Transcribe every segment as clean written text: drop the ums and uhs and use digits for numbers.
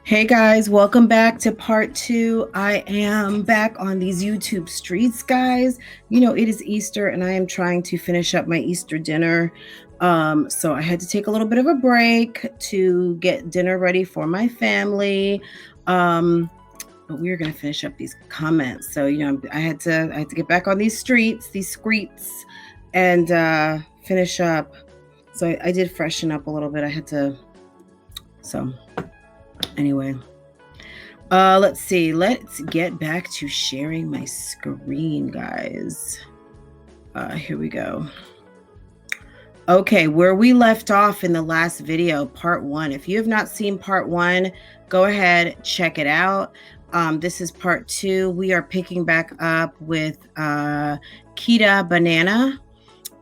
Hey guys, welcome back to part 2. I am back on these YouTube streets, guys. You know, it is Easter and I am trying to finish up my Easter dinner. So I had to take a little bit of a break to get dinner ready for my family. But we're gonna finish up these comments. So, you know, I had to get back on these streets, and finish up. So I did freshen up a little bit. Anyway, let's see. Let's get back to sharing my screen, guys. Here we go. Okay, where we left off in the last video, part 1. If you have not seen part 1, go ahead, check it out. This is part 2. We are picking back up with Kita Banana.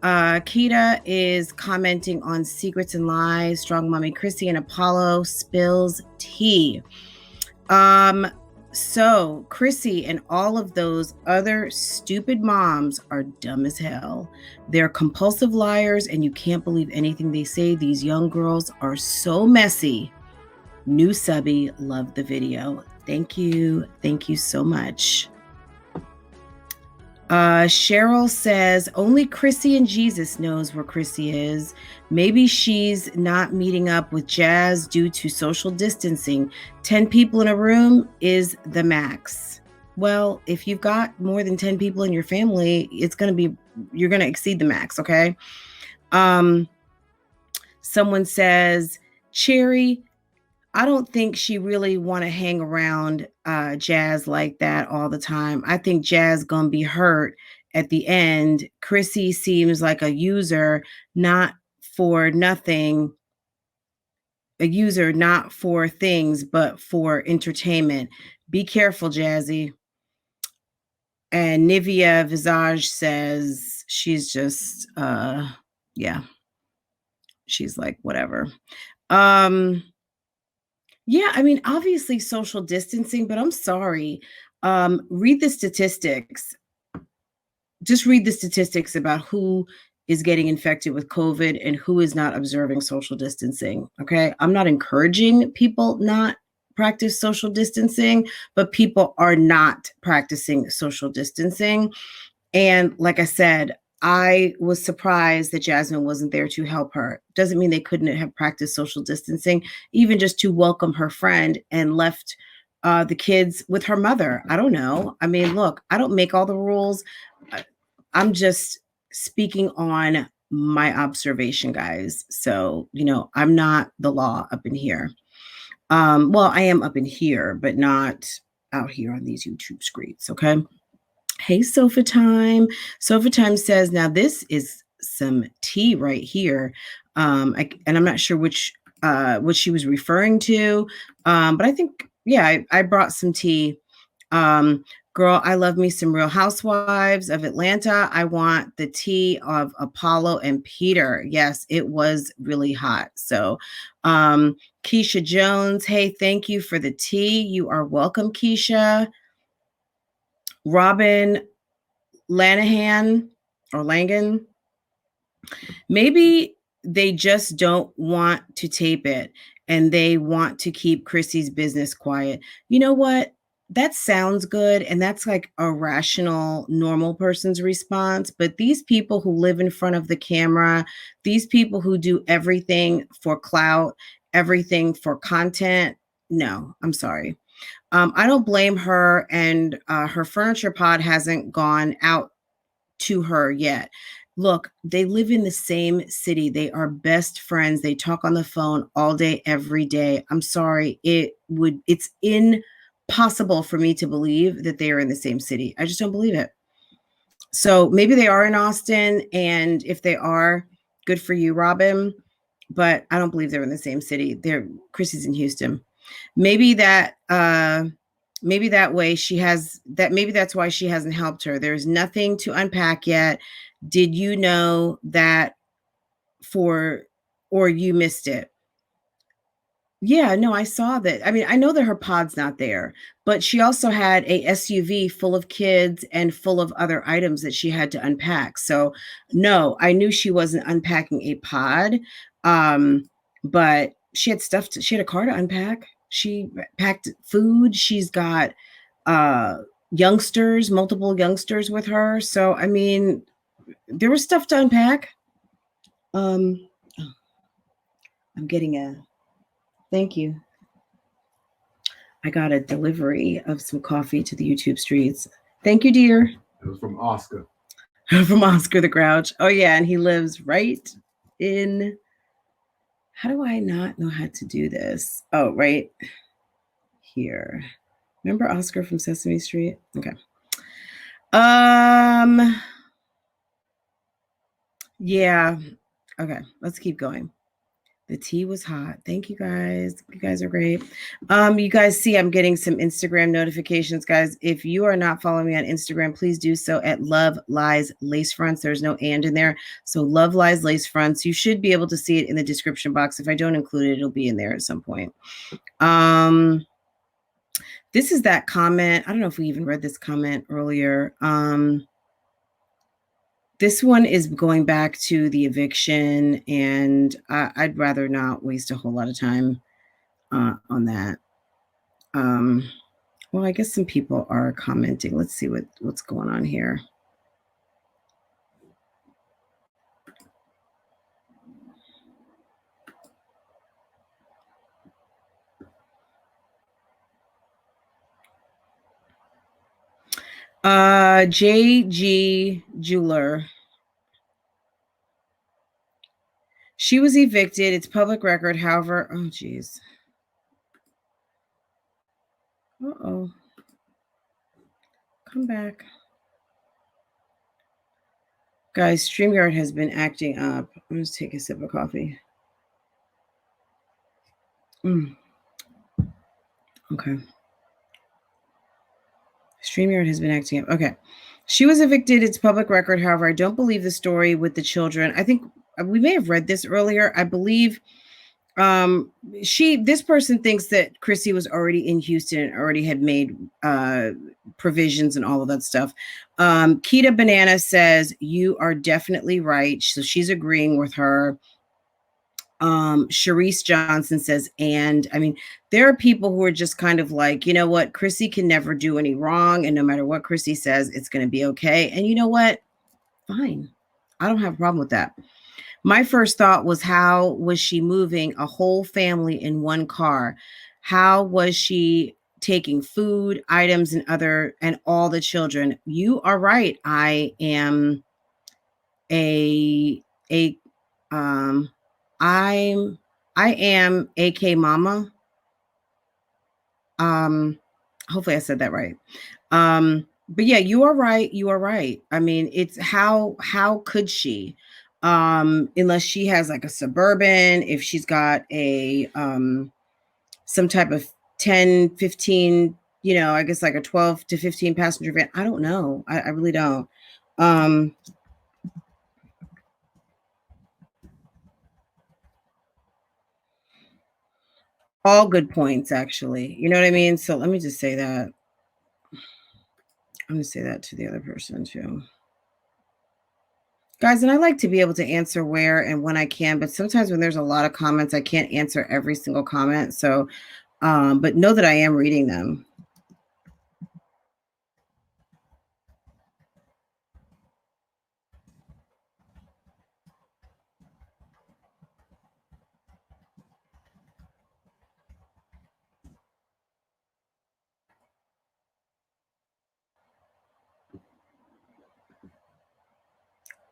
Kita is commenting on Secrets and Lies, StrongMommy Chrissy, and Apollo spills tea. So Chrissy and all of those other stupid moms are dumb as hell. They're compulsive liars, and you can't believe anything they say. These young girls are so messy. New subby, love the video. Thank you. Thank you so much. Cheryl says, only Chrissy and Jesus knows where Chrissy is. Maybe she's not meeting up with Jazz due to social distancing. 10 people in a room is the max. Well, if you've got more than 10 people in your family, you're going to exceed the max, okay? Someone says, Cherry, I don't think she really want to hang around Jazz like that all the time. I think Jazz gonna be hurt at the end. Chrissy seems like a user, not for nothing. A user, not for things, but for entertainment. Be careful, Jazzy. And Nivea Visage says she's just, yeah. She's like, whatever. Yeah, I mean, obviously social distancing, but I'm sorry. Read the statistics. Just read the statistics about who is getting infected with COVID and who is not observing social distancing, okay? I'm not encouraging people not practice social distancing, but people are not practicing social distancing. And like I said, I was surprised that Jasmine wasn't there to help her. Doesn't mean they couldn't have practiced social distancing, even just to welcome her friend and left the kids with her mother. I don't know. I mean, look, I don't make all the rules. I'm just speaking on my observation, guys. So, you know, I'm not the law up in here. Well, I am up in here, but not out here on these YouTube screens, okay? Hey, Sofa Time. Sofa Time says, now this is some tea right here. And I'm not sure what she was referring to. But I think, yeah, I brought some tea. Girl, I love me some Real Housewives of Atlanta. I want the tea of Apollo and Peter. Yes, it was really hot. So, Keisha Jones, hey, thank you for the tea. You are welcome, Keisha. Robin Lanahan or Langan, maybe they just don't want to tape it and they want to keep Chrissy's business quiet. You know what? That sounds good. And that's like a rational, normal person's response. But these people who live in front of the camera, these people who do everything for clout, everything for content, no, I'm sorry. I don't blame her, and her furniture pod hasn't gone out to her yet. Look, they live in the same city. They are best friends. They talk on the phone all day, every day. I'm sorry. It's impossible for me to believe that they are in the same city. I just don't believe it. So maybe they are in Austin, and if they are, good for you, Robin. But I don't believe they're in the same city. Chrissy's in Houston. Maybe that way maybe that's why she hasn't helped her. There's nothing to unpack yet. Did you know that or you missed it? Yeah, no, I saw that. I mean, I know that her pod's not there, but she also had a SUV full of kids and full of other items that she had to unpack. So no, I knew she wasn't unpacking a pod. But she had a car to unpack. She packed food. She's got youngsters, multiple youngsters with her. So, I mean, there was stuff to unpack. I'm getting a thank you. I got a delivery of some coffee to the YouTube streets. Thank you, dear. It was from Oscar. From Oscar the Grouch. Oh, yeah. And he lives right in. How do I not know how to do this? Oh, right here. Remember Oscar from Sesame Street? Okay. Yeah. Okay. Let's keep going. The tea was hot. Thank you guys. You guys are great. You guys see I'm getting some Instagram notifications, guys. If you are not following me on Instagram, please do so at Love Lies Lacefronts. There's no and in there. So Love Lies Lacefronts. You should be able to see it in the description box. If I don't include it, it'll be in there at some point. This is that comment. I don't know if we even read this comment earlier. This one is going back to the eviction, and I'd rather not waste a whole lot of time on that. Well, I guess some people are commenting. Let's see what's going on here. JG Jeweler. She was evicted. It's public record. However, oh, geez. Uh-oh. Come back. Guys, StreamYard has been acting up. I'm just take a sip of coffee. Okay. StreamYard has been acting up. Okay. She was evicted. It's public record. However, I don't believe the story with the children. I think we may have read this earlier. I believe this person thinks that Chrissy was already in Houston and already had made provisions and all of that stuff. Kita Banana says you are definitely right. So she's agreeing with her. Sharice Johnson says, and I mean, there are people who are just kind of like, you know what, Chrissy can never do any wrong. And no matter what Chrissy says, it's going to be okay. And you know what? Fine. I don't have a problem with that. My first thought was, how was she moving a whole family in one car? How was she taking food, items, and all the children? You are right. I am I am AK Mama. Hopefully I said that right. But yeah, you are right. You are right. I mean, it's how could she? Unless she has like a Suburban, if she's got a some type of 10, 15, you know, I guess like a 12 to 15 passenger van. I don't know. I really don't. All good points, actually. You know what I mean? So let me just say that. I'm going to say that to the other person too. Guys, and I like to be able to answer where and when I can, but sometimes when there's a lot of comments, I can't answer every single comment. So, but know that I am reading them.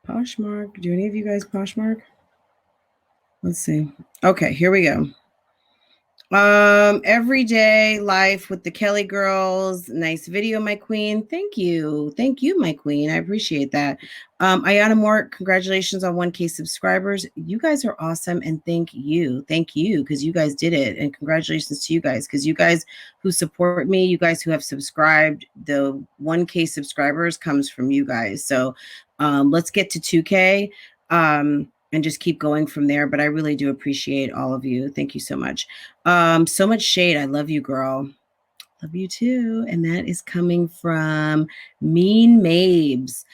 Poshmark. Do any of you guys Poshmark? Let's see. Okay, here we go. Everyday life with the Kelly girls. Nice video, my queen. Thank you. Thank you, my queen. I appreciate that. Ayana Moore, congratulations on 1K subscribers. You guys are awesome. And thank you. Thank you, because you guys did it. And congratulations to you guys, because you guys who support me, you guys who have subscribed, the 1K subscribers comes from you guys. So let's get to 2K. And just keep going from there. But I really do appreciate all of you. Thank you so much. So much shade. I love you, girl. Love you too. And that is coming from Mean Mabes.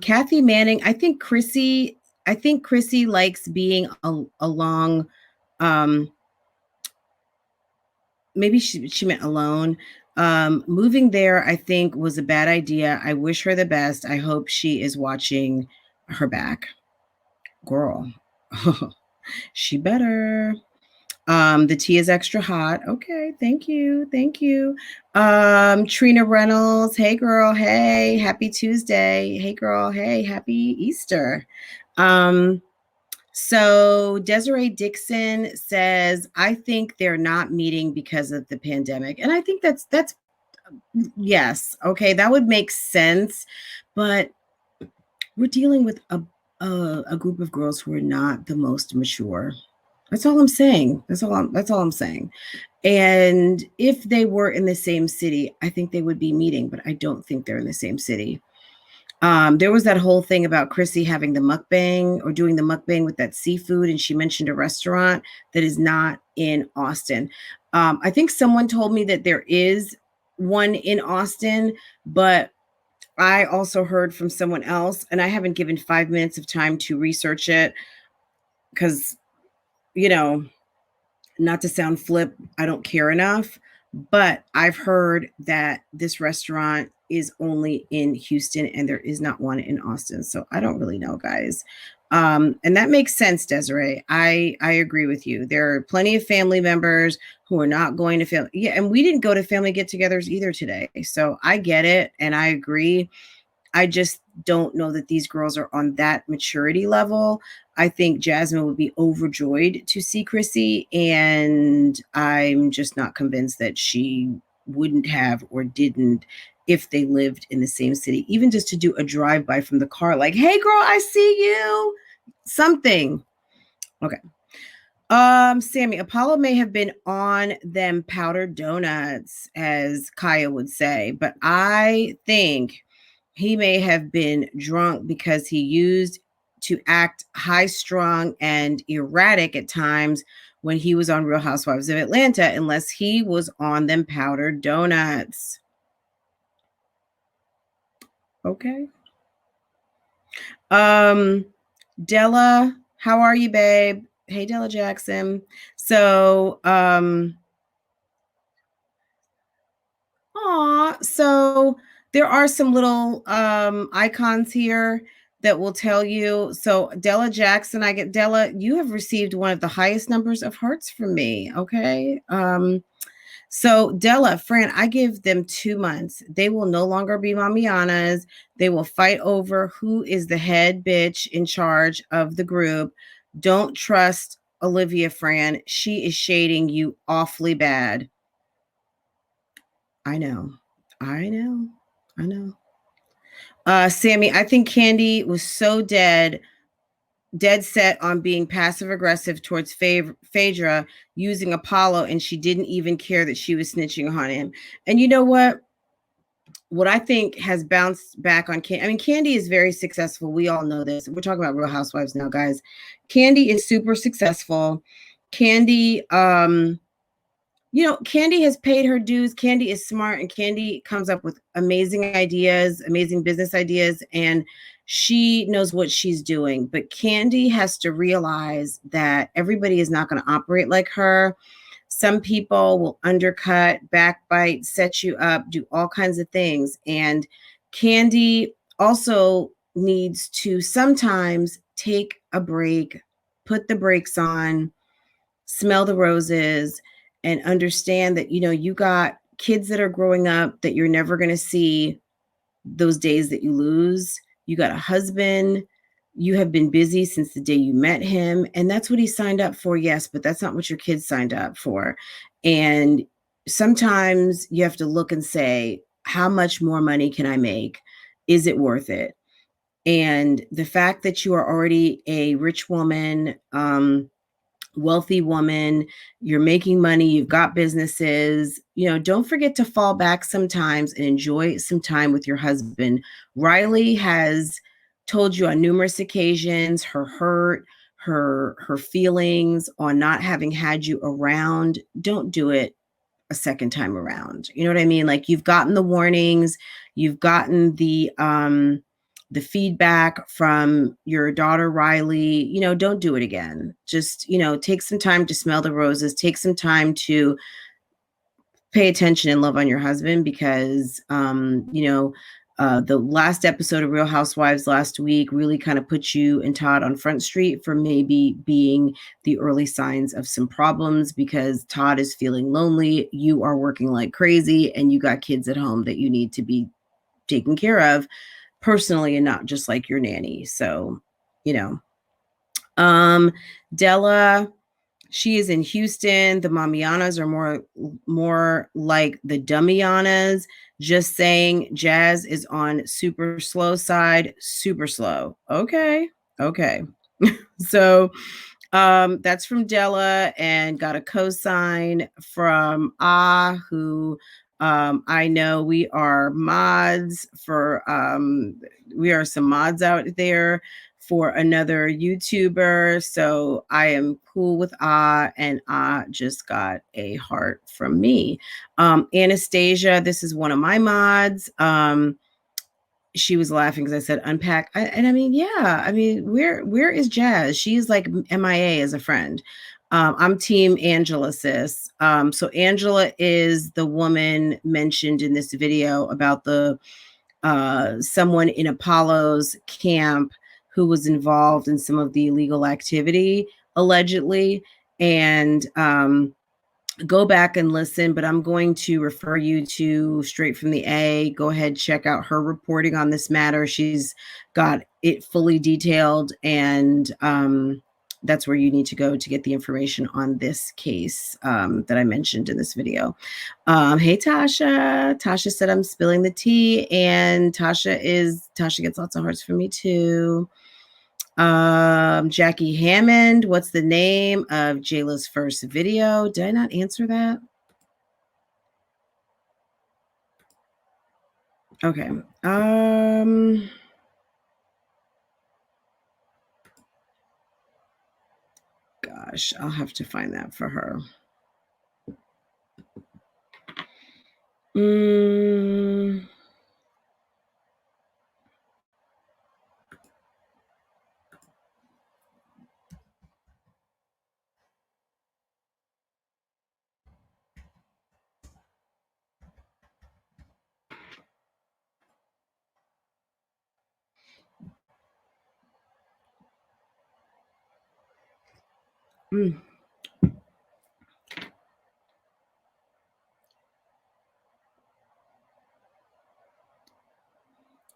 Kathy Manning, I think Chrissy likes being along. maybe she meant alone. Moving there, I think, was a bad idea. I wish her the best. I hope she is watching her back. Girl, she better. The tea is extra hot. Okay, thank you. Thank you. Trina Reynolds, hey girl, hey, happy Tuesday. Hey girl, hey, happy Easter. So Desiree Dixon says, I think they're not meeting because of the pandemic. And I think that's yes, okay, that would make sense. But we're dealing with a group of girls who are not the most mature. That's all I'm saying. That's all I'm saying. And if they were in the same city, I think they would be meeting, but I don't think they're in the same city. There was that whole thing about Chrissy having the mukbang or doing the mukbang with that seafood, and she mentioned a restaurant that is not in Austin. I think someone told me that there is one in Austin, but I also heard from someone else, and I haven't given 5 minutes of time to research it because, you know, not to sound flip, I don't care enough, but I've heard that this restaurant is only in Houston and there is not one in Austin. So I don't really know, guys. And that makes sense, Desiree. I agree with you. There are plenty of family members who are not going to family. Yeah, and we didn't go to family get-togethers either today. So I get it and I agree. I just don't know that these girls are on that maturity level. I think Jasmine would be overjoyed to see Chrissy, and I'm just not convinced that she wouldn't have or didn't if they lived in the same city, even just to do a drive-by from the car, like, hey girl, I see you. Something. Okay. Sammy, Apollo may have been on them powdered donuts, as Kaya would say, but I think he may have been drunk because he used to act high strung and erratic at times when he was on Real Housewives of Atlanta, unless he was on them powdered donuts. Okay. Della, how are you, babe? Hey, Della Jackson. So, so there are some little icons here that will tell you. So Della Jackson, Della, you have received one of the highest numbers of hearts from me. Okay. So Della, Fran, I give them 2 months. They will no longer be Mommianas. They will fight over who is the head bitch in charge of the group. Don't trust Olivia, Fran. She is shading you awfully bad. I know. Sammy, I think Candy was so dead set on being passive aggressive towards Phaedra using Apollo, and she didn't even care that she was snitching on him. And you know what? What I think has bounced back on Candy, I mean, Candy is very successful. We all know this. We're talking about Real Housewives now, guys. Candy is super successful. Candy, Candy has paid her dues. Candy is smart, and Candy comes up with amazing ideas, amazing business ideas, and she knows what she's doing. But Candy has to realize that everybody is not going to operate like her. Some people will undercut, backbite, set you up, do all kinds of things. And Candy also needs to sometimes take a break, put the brakes on, smell the roses, and understand that, you got kids that are growing up that you're never going to see those days that you lose. You got a husband. You have been busy since the day you met him. And that's what he signed up for. Yes, but that's not what your kids signed up for. And sometimes you have to look and say, how much more money can I make? Is it worth it? And the fact that you are already a rich woman, wealthy woman, you're making money, you've got businesses, don't forget to fall back sometimes and enjoy some time with your husband. Riley has told you on numerous occasions her hurt, her feelings on not having had you around. Don't do it a second time around. You know what I mean? Like, you've gotten the warnings, you've gotten the feedback from your daughter, Riley. Don't do it again. Just, take some time to smell the roses, take some time to pay attention and love on your husband, because, you know, the last episode of Real Housewives last week really kind of put you and Todd on Front Street for maybe being the early signs of some problems, because Todd is feeling lonely. You are working like crazy and you got kids at home that you need to be taken care of personally and not just like your nanny. So, you know, Della, she is in Houston. The Mommianas are more like the Dummianas. Just saying, Jazz is on super slow side, super slow. Okay. So that's from Della, and got a cosign from who I know we are mods for, we are some mods out there for another YouTuber. So I am cool with and just got a heart from me. Anastasia, this is one of my mods. She was laughing because I said unpack. And I mean, yeah, I mean, where is Jazz? She's like MIA as a friend. I'm team Angela, sis. So Angela is the woman mentioned in this video about the someone in Apollo's camp who was involved in some of the illegal activity, allegedly. And go back and listen, but I'm going to refer you to Straight from the A. Go ahead, check out her reporting on this matter. She's got it fully detailed, and that's where you need to go to get the information on this case that I mentioned in this video. Hey, Tasha. Tasha said I'm spilling the tea, and Tasha gets lots of hearts from me too. Jackie Hammond, what's the name of Jayla's first video? Did I not answer that? Okay. Gosh, I'll have to find that for her.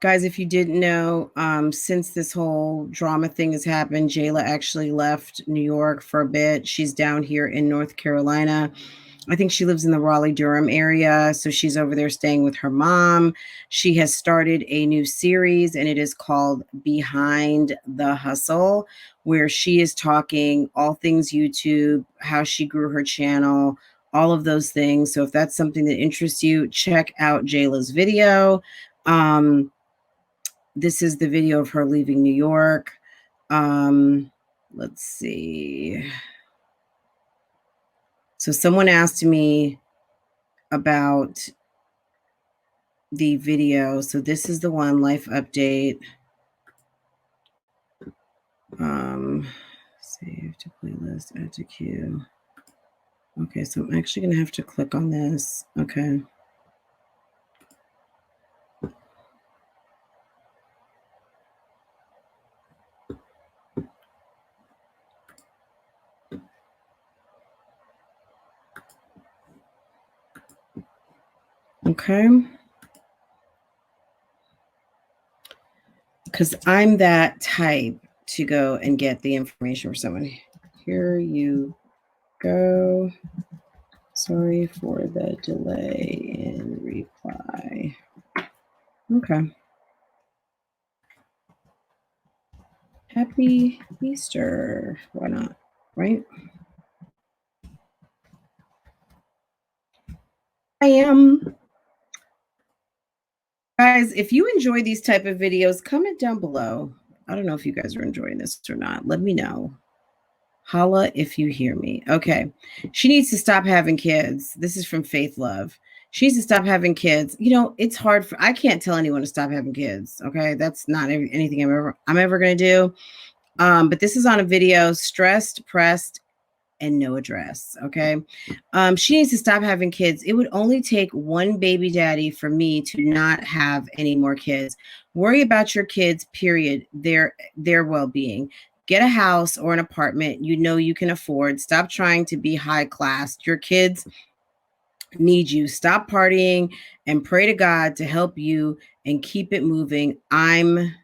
Guys, if you didn't know, since this whole drama thing has happened, Jayla actually left New York for a bit. She's down here in North Carolina. I think she lives in the Raleigh-Durham area, so she's over there staying with her mom. She has started a new series, and it is called Behind the Hustle, where she is talking all things YouTube, how she grew her channel, all of those things. So if that's something that interests you, check out Jayla's video. This is the video of her leaving New York. Let's see. So someone asked me about the video. So this is the one, life update. Save to playlist, add to queue. Okay, so I'm actually going to have to click on this. Okay. Okay. Because I'm that type to go and get the information for someone. Here you go. Sorry for the delay in reply. Okay. Happy Easter. Why not? Right? I am. Guys, if you enjoy these type of videos, comment down below. I don't know if you guys are enjoying this or not. Let me know. Holla if you hear me. Okay. She needs to stop having kids. This is from Faith Love. She needs to stop having kids. You know, it's hard I can't tell anyone to stop having kids. Okay. That's not anything I'm ever going to do. But this is on a video, stressed, pressed, and no address. Okay. She needs to stop having kids. It would only take one baby daddy for me to not have any more kids. Worry about your kids, period. Their well-being. Get a house or an apartment you know you can afford. Stop trying to be high class. Your kids need you. Stop partying and pray to God to help you and keep it moving. I'm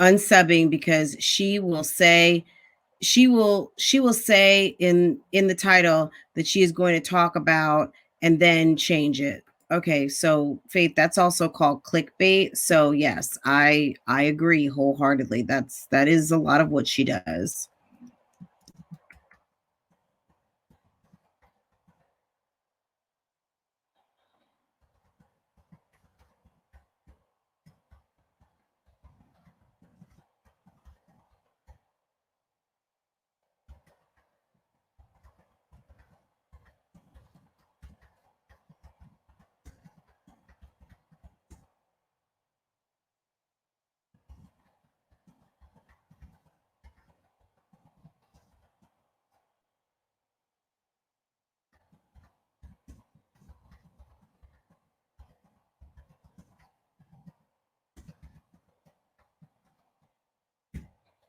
unsubbing because she will say in the title that she is going to talk about and then change it. Okay, so Faith, that's also called clickbait. So yes, I agree wholeheartedly. That is a lot of what she does.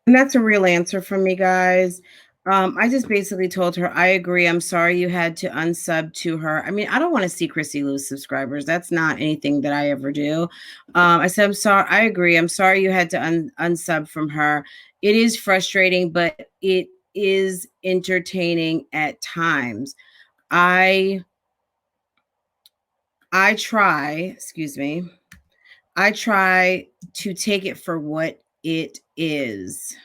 And that's a real answer from me, guys. I just basically told her, I agree. I'm sorry you had to unsub to her. I mean, I don't want to see Chrissy lose subscribers. That's not anything that I ever do. I said, I'm sorry. I agree. I'm sorry you had to unsub from her. It is frustrating, but it is entertaining at times. I try to take it for what it is.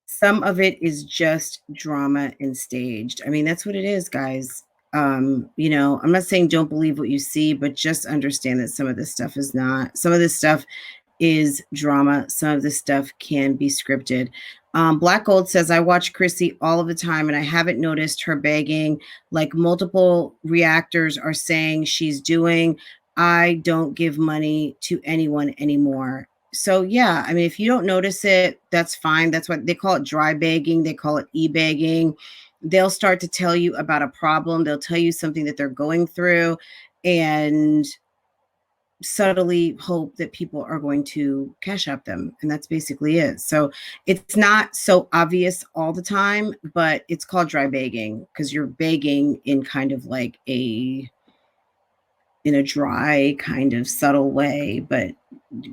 Some of it is just drama and staged. I mean, that's what it is, guys. You know, I'm not saying don't believe what you see, but just understand that some of this stuff is not. Some of this stuff is drama. Some of this stuff can be scripted. Black Gold says, I watch Chrissy all of the time and I haven't noticed her begging like multiple reactors are saying she's doing. I don't give money to anyone anymore. So yeah, I mean, if you don't notice it, that's fine. That's what they call it, dry begging. They call it e-begging. They'll start to tell you about a problem. They'll tell you something that they're going through and subtly hope that people are going to cash up them. And that's basically it. So it's not so obvious all the time, but it's called dry begging because you're begging in kind of like in a dry kind of subtle way, but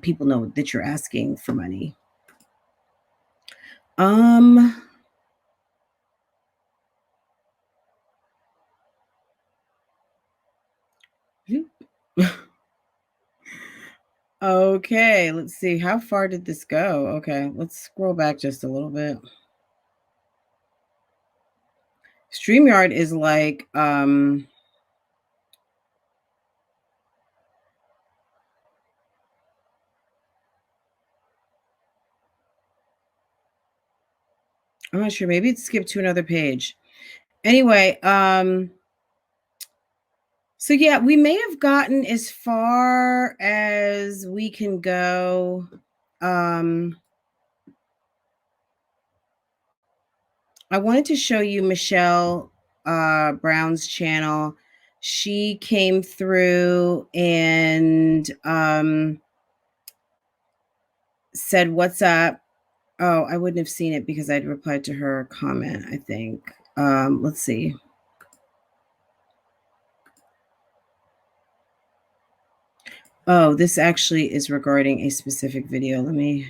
people know that you're asking for money. Okay, let's see. How far did this go? Okay, let's scroll back just a little bit. StreamYard is like, I'm not sure. Maybe it skipped to another page. Anyway, so yeah, we may have gotten as far as we can go. I wanted to show you Michelle Brown's channel. She came through and said, "What's up?" Oh, I wouldn't have seen it because I'd replied to her comment, I think. Let's see. Oh, this actually is regarding a specific video. Let me.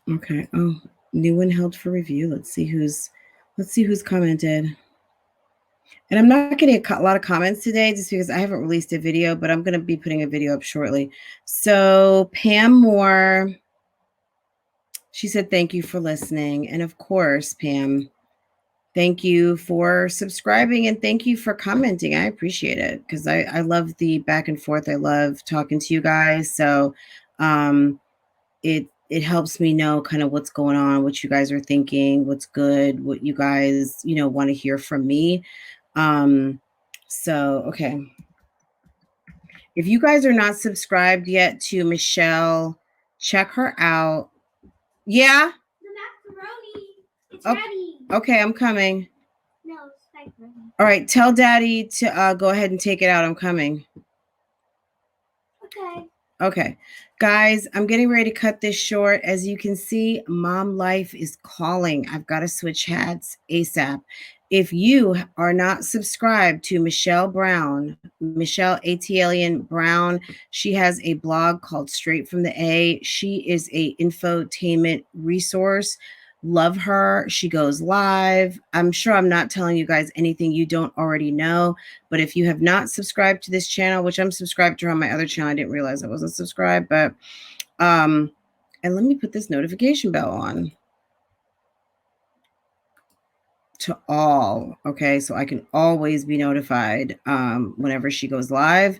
Okay. Oh, new one held for review. Let's see who's commented. And I'm not getting a lot of comments today just because I haven't released a video, but I'm going to be putting a video up shortly. So Pam Moore She said, thank you for listening. And of course, Pam, thank you for subscribing and thank you for commenting. I appreciate it because I love the back and forth. I love talking to you guys. So it helps me know kind of what's going on, what you guys are thinking, what's good, what you guys, want to hear from me. So, okay. If you guys are not subscribed yet to Michelle, check her out. Yeah? The macaroni. It's ready. Okay, I'm coming. No, it's macaroni. All right, tell Daddy to go ahead and take it out. I'm coming. Okay. Okay. Guys, I'm getting ready to cut this short. As you can see, mom life is calling. I've got to switch hats ASAP. If you are not subscribed to Michelle Brown, Michelle Atalian Brown, she has a blog called Straight from the A. She is a infotainment resource. Love her. She goes live. I'm sure I'm not telling you guys anything you don't already know, but if you have not subscribed to this channel, which I'm subscribed to her on my other channel, I didn't realize I wasn't subscribed, but and let me put this notification bell on to all, okay, so I can always be notified whenever she goes live.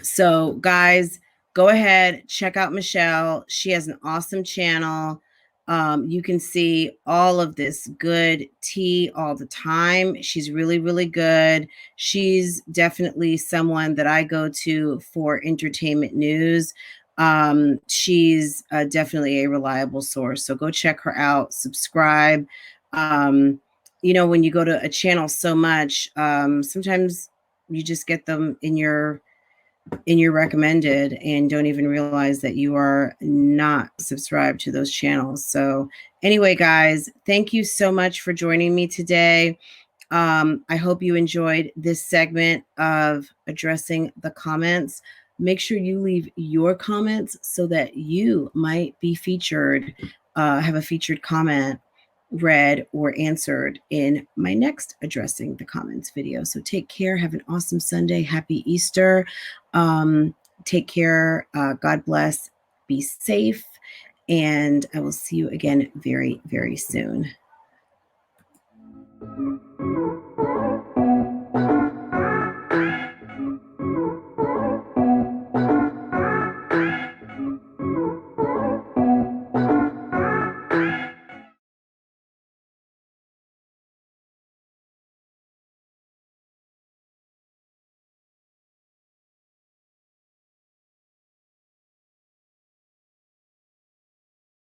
So guys, go ahead, check out Michelle. She has an awesome channel. You can see all of this good tea all the time. She's really, really good. She's definitely someone that I go to for entertainment news. She's definitely a reliable source. So go check her out, subscribe. When you go to a channel so much, sometimes you just get them in your recommended and don't even realize that you are not subscribed to those channels. So anyway, guys, thank you so much for joining me today. I hope you enjoyed this segment of addressing the comments. Make sure you leave your comments so that you might be featured, have a featured comment read or answered in my next addressing the comments video. So take care. Have an awesome Sunday. Happy Easter. Take care. God bless. Be safe. And I will see you again very, very soon.